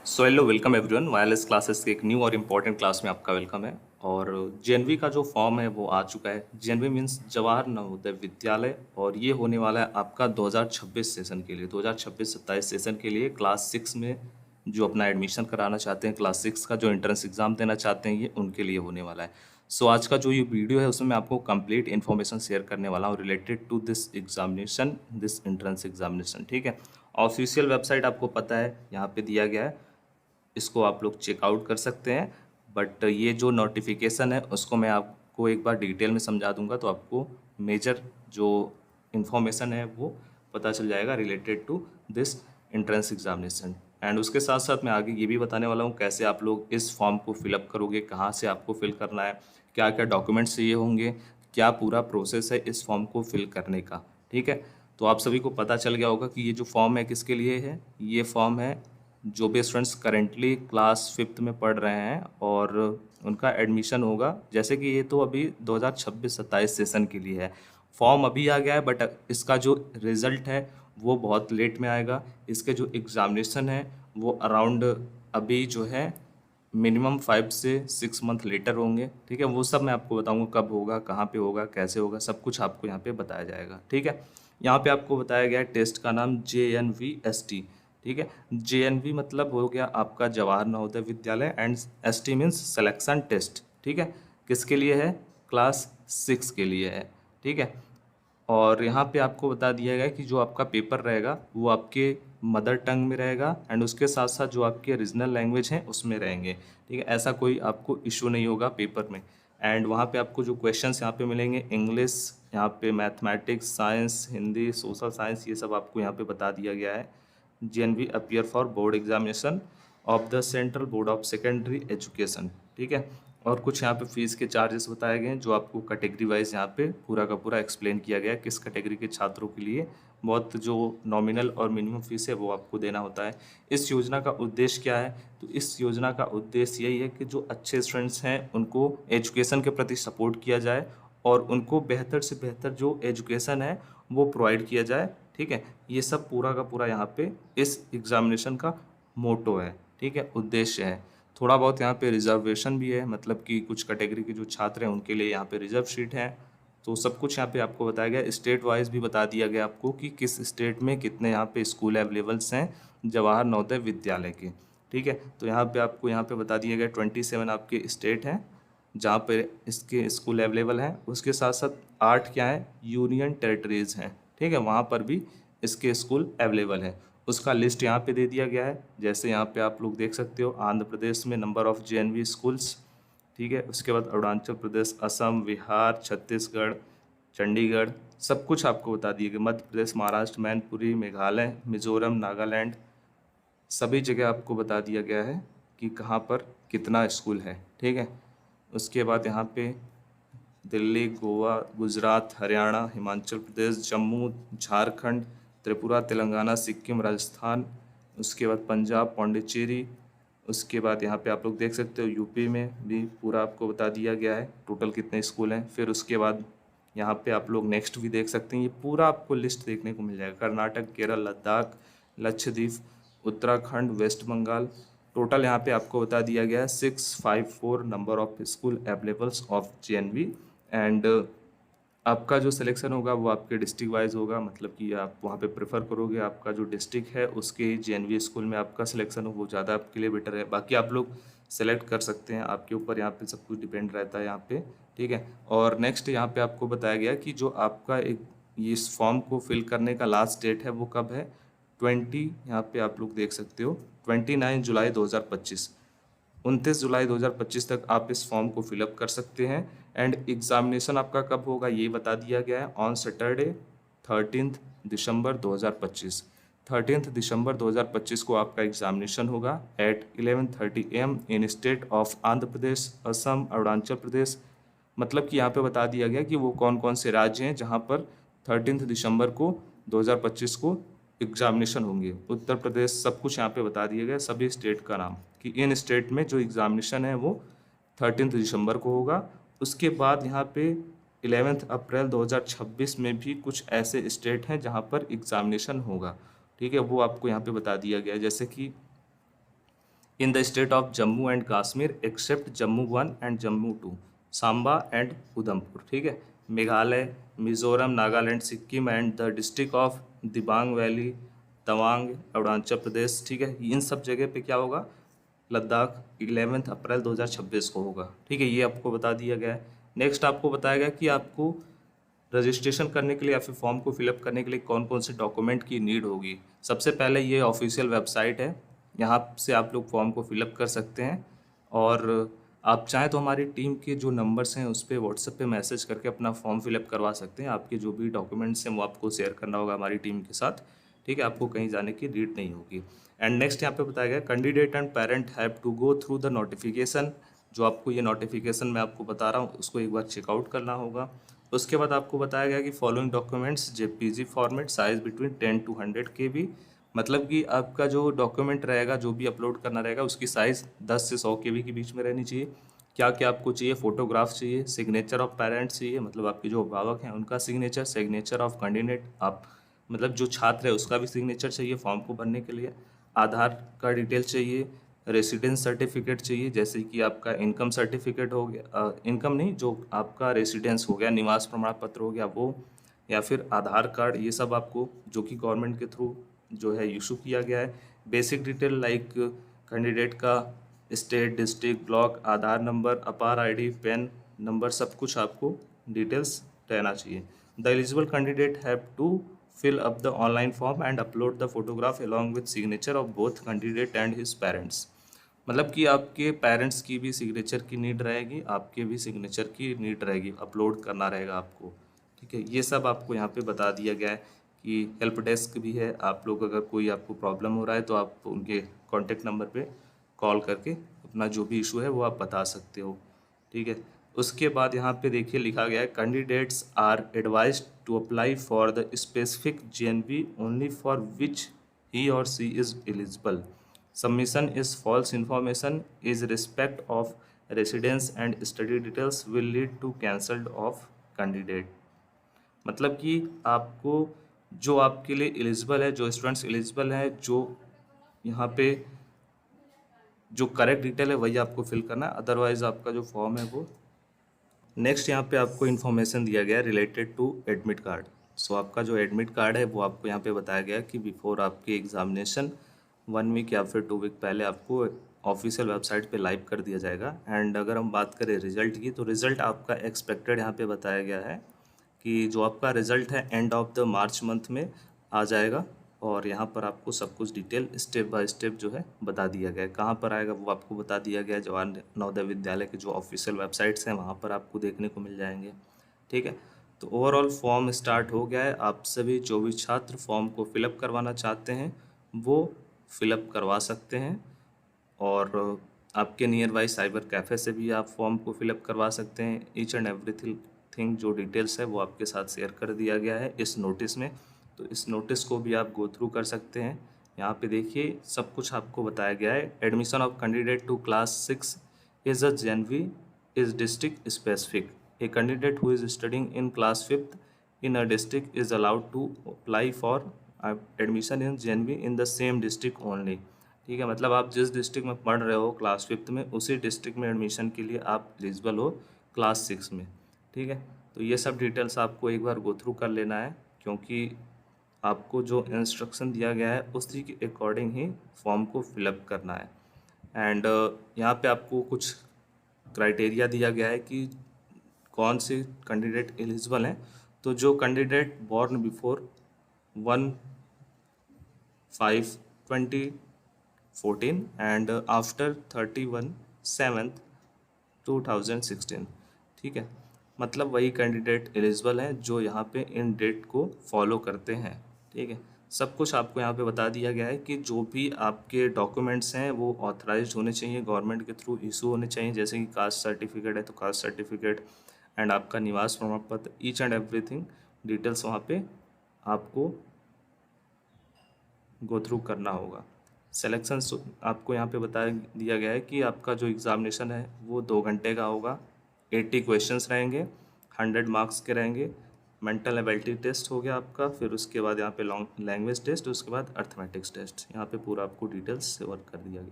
So hello welcome everyone. Wireless classes के एक new और इम्पोर्टेंट क्लास में आपका वेलकम है। और जेएनवी का जो फॉर्म है वो आ चुका है। जेएनवी मीन्स जवाहर नवोदय विद्यालय, और ये होने वाला है आपका 2026 सेशन के लिए, 2026-27 सेशन के लिए क्लास 6 में जो अपना एडमिशन कराना चाहते हैं, क्लास 6 का जो एंट्रेंस एग्ज़ाम देना चाहते हैं, ये उनके लिए होने वाला है। सो आज का जो ये वीडियो है उसमें मैं आपको कंप्लीट इन्फॉर्मेशन शेयर करने वाला हूँ related to this examination, this entrance examination. ठीक है, ऑफिशियल वेबसाइट आपको पता है यहाँ पे दिया गया है, इसको आप लोग चेकआउट कर सकते हैं। बट ये जो नोटिफिकेशन है उसको मैं आपको एक बार डिटेल में समझा दूंगा, तो आपको मेजर जो इन्फॉर्मेशन है वो पता चल जाएगा related to this entrance examination. And उसके साथ साथ मैं आगे ये भी बताने वाला हूँ कैसे आप लोग इस फॉर्म को फिलअप करोगे, कहाँ से आपको फिल करना है, क्या क्या डॉक्यूमेंट्स चाहिए होंगे, क्या पूरा प्रोसेस है इस फॉर्म को फिल करने का। ठीक है, तो आप सभी को पता चल गया होगा कि ये जो फॉर्म है किसके लिए है। ये फॉर्म है जो भी स्टूडेंट्स करेंटली क्लास 5th में पढ़ रहे हैं और उनका एडमिशन होगा। जैसे कि ये तो अभी 2026-27 सेशन के लिए है, फॉर्म अभी आ गया है, बट इसका जो रिज़ल्ट है वो बहुत लेट में आएगा। इसके जो एग्ज़ामिनेशन है वो अराउंड अभी जो है मिनिमम 5 से 6 मंथ लेटर होंगे। ठीक है, वो सब मैं आपको बताऊंगा कब होगा, कहाँ पे होगा, कैसे होगा, सब कुछ आपको यहाँ पे बताया जाएगा। ठीक है, यहाँ पे आपको बताया गया है टेस्ट का नाम JNVST। ठीक है, JNV मतलब हो गया आपका Jawahar Navodaya Vidyalaya, and ST means selection test. ठीक है, किसके लिए है? क्लास 6 के लिए है। ठीक है, और यहाँ पे आपको बता दिया गया है कि जो आपका पेपर रहेगा वो आपके मदर टंग में रहेगा, एंड उसके साथ साथ जो आपके रीजनल लैंग्वेज हैं उसमें रहेंगे। ठीक है, ऐसा कोई आपको इशू नहीं होगा पेपर में। एंड वहाँ पे आपको जो क्वेश्चंस यहाँ पे मिलेंगे, इंग्लिश, यहाँ पे mathematics, science, Hindi, social science, ये सब आपको यहाँ पे बता दिया गया है। JNV appear for board examination of the central board of secondary education. ठीक है, और कुछ यहाँ पे फीस के चार्जेस बताए गए हैं जो आपको कैटेगरी वाइज यहाँ पे पूरा का पूरा एक्सप्लेन किया गया है किस कैटेगरी के छात्रों के लिए बहुत जो नॉमिनल और मिनिमम फीस है वो आपको देना होता है। इस योजना का उद्देश्य क्या है? तो इस योजना का उद्देश्य यही है कि जो अच्छे स्टूडेंट्स हैं उनको एजुकेशन के प्रति सपोर्ट किया जाए और उनको बेहतर से बेहतर जो एजुकेशन है वो प्रोवाइड किया जाए। ठीक है, ये सब पूरा का पूरा यहाँ पे इस एग्जामिनेशन का मोटो है। ठीक है, उद्देश्य है। थोड़ा बहुत यहाँ पे रिजर्वेशन भी है, मतलब कि कुछ कैटेगरी के जो छात्र हैं उनके लिए यहाँ पे रिजर्व सीट है। तो सब कुछ यहाँ पे आपको बताया गया। स्टेट वाइज भी बता दिया गया आपको कि किस स्टेट में कितने यहाँ पे स्कूल अवेलेबल्स हैं जवाहर नवोदय विद्यालय के। ठीक है, तो यहाँ पे आपको यहाँ पे बता दिया गया 27 आपके स्टेट हैं जहाँ पे इसके स्कूल अवेलेबल हैं। उसके साथ साथ 8 क्या है, यूनियन टेरिटरीज हैं। ठीक है, वहाँ पर भी इसके स्कूल अवेलेबल हैं। उसका लिस्ट यहाँ पे दे दिया गया है। जैसे यहाँ पे आप लोग देख सकते हो, आंध्र प्रदेश में नंबर ऑफ JNV स्कूल्स। ठीक है, उसके बाद अरुणाचल प्रदेश, असम, बिहार, छत्तीसगढ़, चंडीगढ़, सब कुछ आपको बता दिया गया। मध्य प्रदेश, महाराष्ट्र, मैनपुरी, मेघालय, मिजोरम, नागालैंड, सभी जगह आपको बता दिया गया है कि कहाँ पर कितना स्कूल है। ठीक है, उसके बाद यहाँ पे दिल्ली, गोवा, गुजरात, हरियाणा, हिमाचल प्रदेश, जम्मू, झारखंड, त्रिपुरा, तेलंगाना, सिक्किम, राजस्थान, उसके बाद पंजाब, पौंडीचेरी, उसके बाद यहाँ पे आप लोग देख सकते हो यूपी में भी पूरा आपको बता दिया गया है टोटल कितने स्कूल हैं। फिर उसके बाद यहाँ पे आप लोग नेक्स्ट भी देख सकते हैं, ये पूरा आपको लिस्ट देखने को मिल जाएगा। कर्नाटक, केरल, लद्दाख, लक्षद्वीप, उत्तराखंड, वेस्ट बंगाल, टोटल यहाँ पे आपको बता दिया गया है 654 number of school availables of JNV। And आपका जो सिलेक्शन होगा वो आपके डिस्ट्रिक्ट वाइज होगा, मतलब कि आप वहाँ पे प्रेफर करोगे आपका जो डिस्ट्रिक्ट है उसके JNV स्कूल में आपका सिलेक्शन हो वो ज़्यादा आपके लिए बेटर है। बाकी आप लोग सेलेक्ट कर सकते हैं, आपके ऊपर यहाँ पे सब कुछ डिपेंड रहता है यहाँ पे। ठीक है, और नेक्स्ट यहाँ पे आपको बताया गया कि जो आपका एक ये इस फॉर्म को फिल करने का लास्ट डेट है वो कब है? 20, यहाँ पे आप लोग देख सकते हो 29 जुलाई 2025, 29 जुलाई 2025 तक आप इस फॉर्म को फिलअप कर सकते हैं। एंड एग्जामिनेशन आपका कब होगा ये बता दिया गया है, ऑन सैटरडे 13 दिसंबर 2025। 13 दिसंबर 2025 को आपका एग्जामिनेशन होगा at 11:30 AM in state of Andhra Pradesh, Assam, Arunachal Pradesh. मतलब कि यहाँ पे बता दिया गया कि वो कौन कौन से राज्य हैं जहाँ पर 13 दिसंबर को 2025 को एग्जामिनेशन होंगे। उत्तर प्रदेश, सब कुछ यहाँ पे बता दिया गया, सभी स्टेट का नाम, कि इन स्टेट में जो एग्जामिनेशन है वो 13 दिसंबर को होगा। उसके बाद यहाँ पे 11 अप्रैल 2026 में भी कुछ ऐसे स्टेट हैं जहाँ पर एग्जामिनेशन होगा। ठीक है, वो आपको यहाँ पे बता दिया गया है। जैसे कि in the state of Jammu and Kashmir except Jammu 1 and Jammu 2, Samba and Udhampur. ठीक है, Meghalaya, Mizoram, Nagaland, Sikkim and the district of Dibang valley, Tawang, Arunachal Pradesh. ठीक है, इन सब जगह पे क्या होगा, लद्दाख 11 अप्रैल 2026 को होगा। ठीक है, ये आपको बता दिया गया है। नेक्स्ट आपको बताया गया कि आपको रजिस्ट्रेशन करने के लिए या फिर फॉर्म को फिलअप करने के लिए कौन कौन से डॉक्यूमेंट की नीड होगी। सबसे पहले ये ऑफिशियल वेबसाइट है, यहाँ से आप लोग फॉर्म को फिलअप कर सकते हैं, और आप चाहें तो हमारी टीम के जो नंबर्स हैं उस पर व्हाट्सएप पे मैसेज करके अपना फॉर्म फिलअप करवा सकते हैं। आपके जो भी डॉक्यूमेंट्स हैं वो आपको शेयर करना होगा हमारी टीम के साथ। ठीक है, आपको कहीं जाने की नीड नहीं होगी। एंड नेक्स्ट यहाँ पे बताया गया, candidate and parent have to go through the notification. जो आपको ये नोटिफिकेशन मैं आपको बता रहा हूँ उसको एक बार चेकआउट करना होगा। उसके बाद आपको बताया गया कि following documents JPG format, size between 10 to 100 KB। मतलब कि आपका जो डॉक्यूमेंट रहेगा, जो भी अपलोड करना रहेगा, उसकी साइज़ 10 से 100 KB के बीच में रहनी चाहिए। क्या क्या आपको चाहिए, फोटोग्राफ चाहिए, सिग्नेचर ऑफ पेरेंट्स चाहिए, मतलब आपके जो अभिभावक हैं उनका सिग्नेचर, सिग्नेचर ऑफ कैंडिडेट, आप मतलब जो छात्र है उसका भी सिग्नेचर चाहिए फॉर्म को भरने के लिए, आधार का डिटेल चाहिए, रेसिडेंस सर्टिफिकेट चाहिए, जैसे कि आपका इनकम सर्टिफिकेट हो गया, इनकम नहीं, जो आपका रेसिडेंस हो गया, निवास प्रमाण पत्र हो गया वो, या फिर आधार कार्ड, ये सब आपको जो कि गवर्नमेंट के थ्रू जो है इशू किया गया है। बेसिक डिटेल लाइक कैंडिडेट का state, district, block, Aadhaar number, Apaar ID, PAN number, सब कुछ आपको डिटेल्स रहना चाहिए। The eligible candidate have to fill up the online form and upload the photograph along with signature of both candidate and his parents। मतलब कि आपके parents की भी सिग्नेचर की नीड रहेगी, आपके भी सिग्नेचर की नीड रहेगी, अपलोड करना रहेगा आपको। ठीक है, ये सब आपको यहाँ पे बता दिया गया है कि हेल्प डेस्क भी है। आप लोग अगर कोई आपको प्रॉब्लम हो रहा है तो आप उनके कॉन्टेक्ट नंबर पे कॉल करके अपना जो भी इशू है वो आप बता सकते हो। ठीक है, उसके बाद यहाँ पे देखिए लिखा गया है, candidates are advised to apply for the specific JNV only for which he or she is eligible. Submission is false information is respect of residence and study details will lead to cancelled of candidate. मतलब कि आपको जो आपके लिए eligible है, जो students eligible हैं, जो यहाँ पे जो करेक्ट डिटेल है वही आपको फिल करना है, अदरवाइज आपका जो फॉर्म है वो। नेक्स्ट यहाँ पे आपको इन्फॉर्मेशन दिया गया है रिलेटेड टू एडमिट कार्ड। सो आपका जो एडमिट कार्ड है वो आपको यहाँ पे बताया गया है कि बिफोर आपके एग्जामिनेशन 1 वीक या फिर 2 वीक पहले आपको ऑफिशियल वेबसाइट पे लाइव कर दिया जाएगा। एंड अगर हम बात करें रिजल्ट की, तो रिज़ल्ट आपका एक्सपेक्टेड यहाँ पे बताया गया है कि जो आपका रिज़ल्ट है end of the March month में आ जाएगा। और यहाँ पर आपको सब कुछ डिटेल स्टेप बाय स्टेप जो है बता दिया गया है। कहाँ पर आएगा वो आपको बता दिया गया है, जवाहर नवोदय विद्यालय के जो ऑफिशियल वेबसाइट्स हैं वहाँ पर आपको देखने को मिल जाएंगे। ठीक है, तो ओवरऑल फॉर्म स्टार्ट हो गया है। आप सभी जो भी छात्र फॉर्म को फिलअप करवाना चाहते हैं वो फिलअप करवा सकते हैं, और आपके नियर बाई साइबर कैफ़े से भी आप फॉर्म को फिलअप करवा सकते हैं। ईच एंड एवरीथिंग जो डिटेल्स है वो आपके साथ शेयर कर दिया गया है इस नोटिस में, तो इस नोटिस को भी आप गो थ्रू कर सकते हैं। यहाँ पे देखिए सब कुछ आपको बताया गया है। Admission of candidate to class 6 is a JNV is district specific. A candidate who is studying in class 5th in a district is allowed to apply for admission in JNV in the same district only। ठीक है, मतलब आप जिस district में पढ़ रहे हो class 5th में, उसी डिस्ट्रिक्ट में एडमिशन के लिए आप एलिजिबल हो क्लास 6 में। ठीक है, तो ये सब डिटेल्स आपको एक बार गो थ्रू कर लेना है, क्योंकि आपको जो इंस्ट्रक्शन दिया गया है उसी के अकॉर्डिंग ही फॉर्म को फिलअप करना है। एंड यहाँ पे आपको कुछ क्राइटेरिया दिया गया है कि कौन से कैंडिडेट एलिजिबल हैं। तो जो candidate born before 1/5/2014 and after 31/7/2016। ठीक है, मतलब वही कैंडिडेट एलिजिबल हैं जो यहाँ पे इन डेट को फॉलो करते हैं। ठीक है, सब कुछ आपको यहाँ पे बता दिया गया है कि जो भी आपके डॉक्यूमेंट्स हैं वो ऑथराइज्ड होने चाहिए, गवर्नमेंट के थ्रू इशू होने चाहिए, जैसे कि कास्ट सर्टिफिकेट है तो कास्ट सर्टिफिकेट एंड आपका निवास प्रमाण पत्र, ईच एंड एवरीथिंग डिटेल्स वहाँ पे आपको गो थ्रू करना होगा। सिलेक्शन आपको यहाँ पे बता दिया गया है कि आपका जो एग्ज़ामिनेशन है वो 2 घंटे का होगा। 80 क्वेश्चंस रहेंगे, 100 मार्क्स के रहेंगे। मेंटल एबिलिटी टेस्ट हो गया आपका, फिर उसके बाद यहाँ पे लैंग्वेज टेस्ट, उसके बाद अर्थमेटिक्स टेस्ट। यहाँ पे पूरा आपको डिटेल्स से वर्क कर दिया गया।